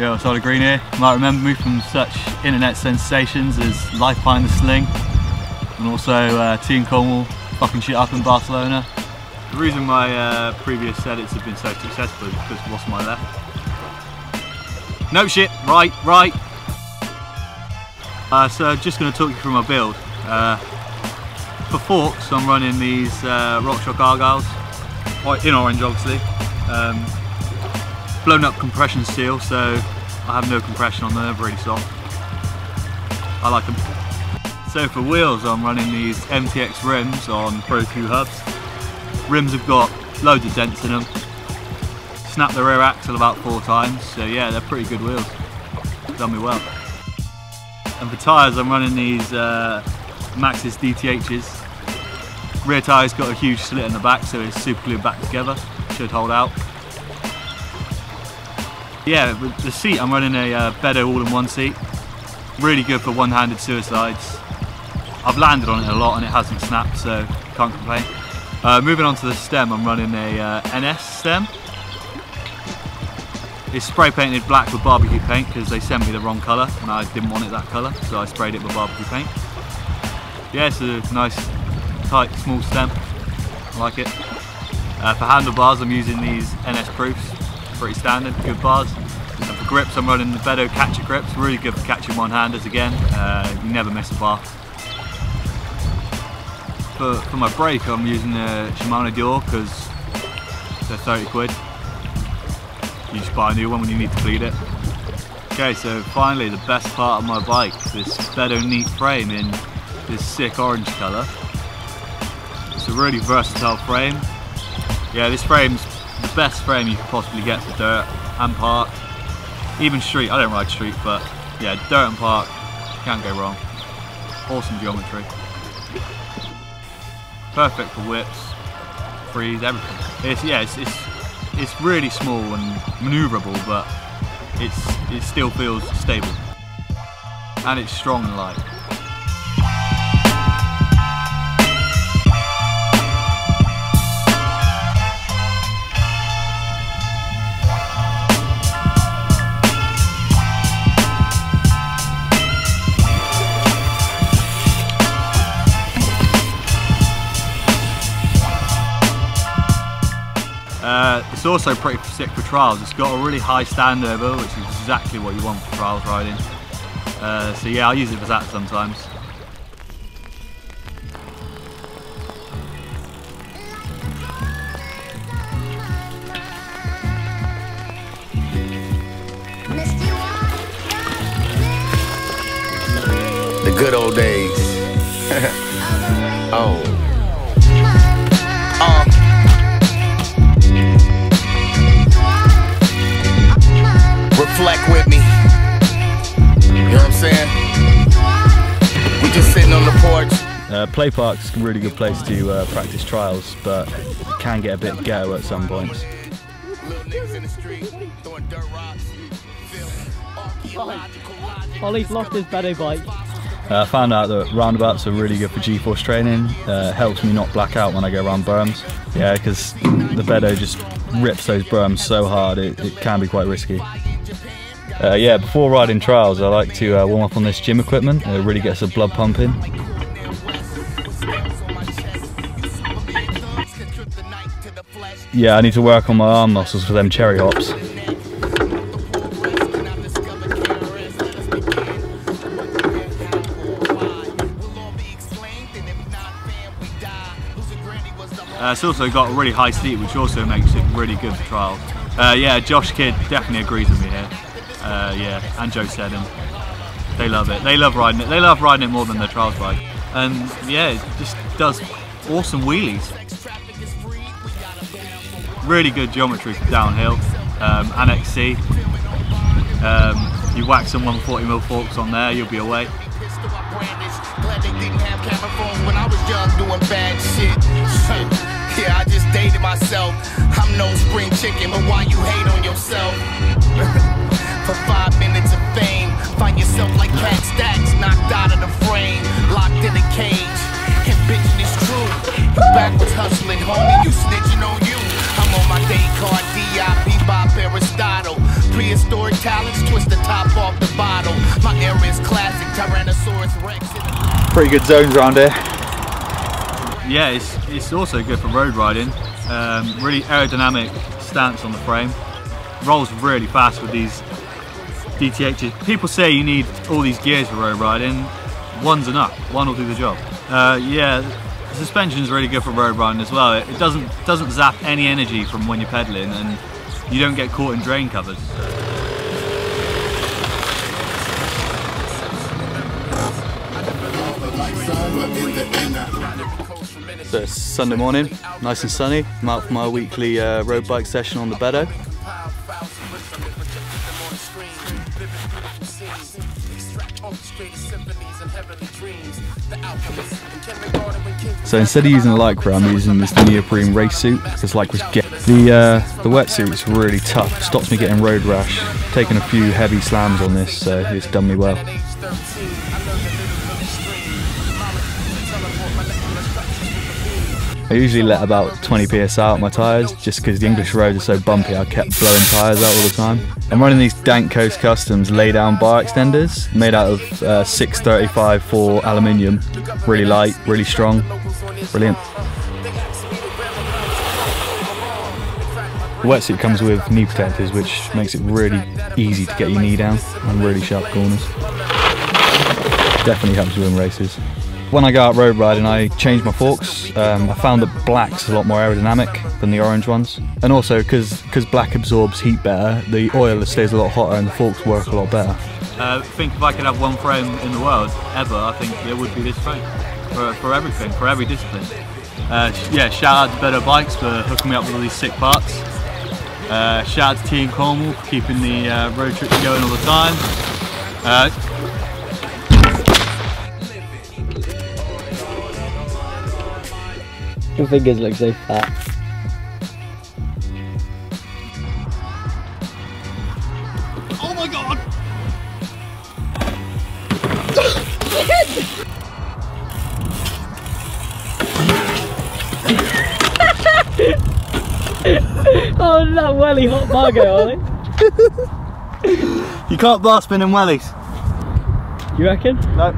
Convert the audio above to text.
Yo, it's Olly Green here. You might remember me from such internet sensations as Life Behind the Sling and also Team Cornwall fucking shit up in Barcelona. The reason my previous edits have been so successful is because what's my left? No shit, right. So just going to talk you through my build. For forks I'm running these RockShox Argyles, in orange obviously. Blown up compression steel, so I have no compression on them, they're really soft. I like them. So for wheels I'm running these MTX rims on Pro 2 hubs. Rims have got loads of dents in them. Snapped the rear axle about 4 times, so yeah, they're pretty good wheels. Done me well. And for tyres I'm running these Maxxis DTHs. Rear tyre's got a huge slit in the back, so it's super glued back together. Should hold out. Yeah, with the seat I'm running a Beddo all-in-one seat. Really good for one-handed suicides. I've landed on it a lot and it hasn't snapped, so can't complain. Moving on to the stem, I'm running a NS stem. It's spray painted black with barbecue paint because they sent me the wrong colour and I didn't want it that colour, so I sprayed it with barbecue paint. Yeah, it's a nice, tight, small stem. I like it. For handlebars, I'm using these NS proofs. Pretty standard, good bars. And for grips, I'm running the Beddo catcher grips. Really good for catching one-handers again. You never miss a bar. For my brake, I'm using the Shimano Dior because they're 30 quid. You just buy a new one when you need to bleed it. Okay, so finally the best part of my bike, this Beddo neat frame in this sick orange colour. It's a really versatile frame. Yeah, this frame's the best frame you could possibly get for dirt and park. Even street, I don't ride street, but yeah, dirt and park, can't go wrong. Awesome geometry. Perfect for whips, frees, everything. It's really small and manoeuvrable, but it still feels stable. And it's strong and light. It's also pretty sick for trials. It's got a really high standover, which is exactly what you want for trials riding. So yeah, I use it for that sometimes. The good old days. Oh. Reflect with me. You know what I'm saying? We just sitting on the porch. Play Park's a really good place to practice trials, but it can get a bit ghetto at some points. Olly's lost his Beddo bike. I found out that roundabouts are really good for G-force training. Helps me not black out when I go around berms. Yeah, because the Beddo just rips those berms so hard, it can be quite risky. Yeah, before riding trials I like to warm up on this gym equipment. It really gets the blood pumping. Yeah, I need to work on my arm muscles for them cherry hops. It's also got a really high seat, which also makes it really good for trials. Yeah, Josh Kidd definitely agrees with me here. Yeah, and Joe Seddon. They love it. They love riding it. They love riding it more than their trials bike. And yeah, it just does awesome wheelies. Really good geometry for downhill. Annex C. You whack some 140mm forks on there, you'll be away. Yeah, I just dated myself. I'm no spring chicken, but why you hate on yourself? For 5 minutes of fame, find yourself like cat stacks, knocked out of the frame, locked in a cage, and bitching is true. You backwards hustling, homie, you snitching on you. I'm on my day card, DIP by Aristotle. Prehistoric talents, twist is classic. Tyrannosaurus Rex. Pretty good zones around here. Yeah, it's also good for road riding. Really aerodynamic stance on the frame. Rolls really fast with these DTHs. People say you need all these gears for road riding. One's enough. One will do the job. Yeah, the suspension's really good for road riding as well. It doesn't zap any energy from when you're pedaling, and you don't get caught in drain covers. So it's Sunday morning, nice and sunny. I'm out for my weekly road bike session on the Beddo. So instead of using a Lycra, I'm using this neoprene race suit because Lycra's get. The wetsuit's really tough, stops me getting road rash. Taken a few heavy slams on this, so it's done me well. I usually let about 20 psi out my tyres just because the English roads are so bumpy. I kept blowing tyres out all the time. I'm running these Dank Coast Customs lay down bar extenders made out of 635 for aluminium. Really light, really strong, brilliant. The wetsuit comes with knee protectors, which makes it really easy to get your knee down on really sharp corners. Definitely helps you in races. When I go out road riding, I change my forks. I found that black's a lot more aerodynamic than the orange ones. And also, because black absorbs heat better, the oil stays a lot hotter and the forks work a lot better. I think if I could have one frame in the world, ever, I think it would be this frame. For everything, for every discipline. Yeah, shout out to Beddo Bikes for hooking me up with all these sick parts. Shout out to T in Cornwall for keeping the road trips going all the time. Your fingers look so fat. Oh my god! Oh, that welly hot Margo, Ollie. You can't bar spin in wellies. You reckon? No.